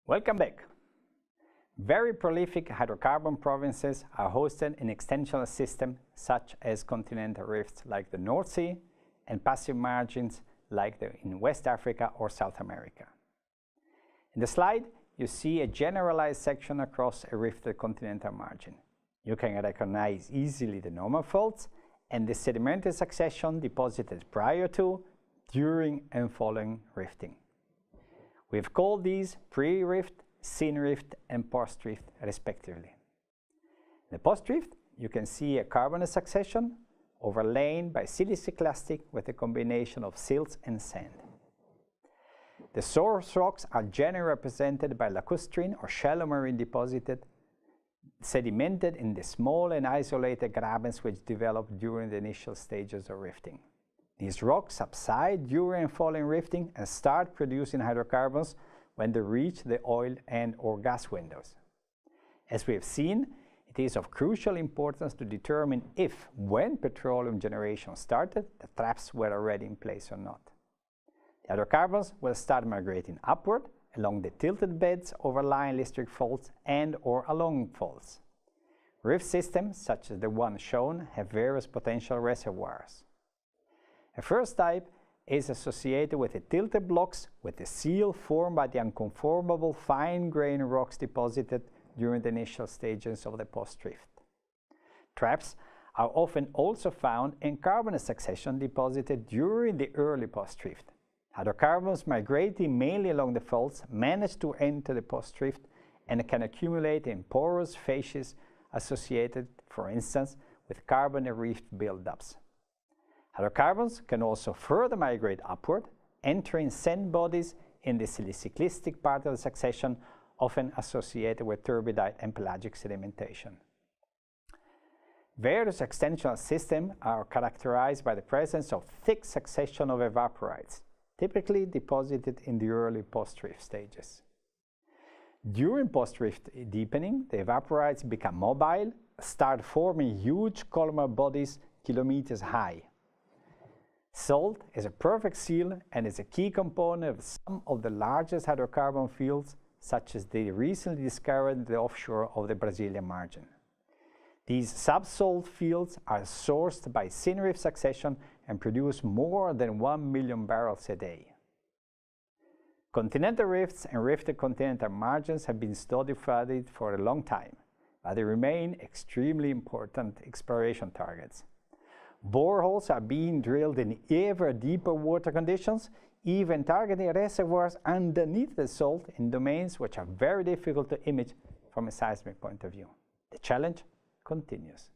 Welcome back. Very prolific hydrocarbon provinces are hosted in extensional systems such as continental rifts like the North Sea and passive margins like in West Africa or South America. In the slide, you see a generalized section across a rifted continental margin. You can recognize easily the normal faults and the sedimentary succession deposited prior to, during and following rifting. We've called these pre-rift, sin-rift and post-rift respectively. In the post-rift, you can see a carbonate succession overlain by siliciclastic with a combination of silts and sand. The source rocks are generally represented by lacustrine or shallow marine deposited, sedimented in the small and isolated grabens which develop during the initial stages of rifting. These rocks subside during and following rifting and start producing hydrocarbons when they reach the oil and/or gas windows. As we have seen, it is of crucial importance to determine if, when petroleum generation started, the traps were already in place or not. The hydrocarbons will start migrating upward along the tilted beds overlying listric faults and/or along faults. Rift systems, such as the one shown, have various potential reservoirs. The first type is associated with the tilted blocks with the seal formed by the unconformable fine-grained rocks deposited during the initial stages of the post-rift. Traps are often also found in carbonate succession deposited during the early post-rift. Hydrocarbons migrating mainly along the faults manage to enter the post-rift and can accumulate in porous facies associated, for instance, with carbonate rift buildups. Hydrocarbons can also further migrate upward, entering sand bodies in the siliciclastic part of the succession, often associated with turbidite and pelagic sedimentation. Various extensional systems are characterized by the presence of thick succession of evaporites, typically deposited in the early post-rift stages. During post-rift deepening, the evaporites become mobile, start forming huge columnar bodies kilometers high. Salt is a perfect seal and is a key component of some of the largest hydrocarbon fields, such as the recently discovered offshore of the Brazilian margin. These subsalt fields are sourced by sin-rift succession and produce more than 1 million barrels a day. Continental rifts and rifted continental margins have been studied for a long time, but they remain extremely important exploration targets. Boreholes are being drilled in ever deeper water conditions, even targeting reservoirs underneath the salt in domains which are very difficult to image from a seismic point of view. The challenge continues.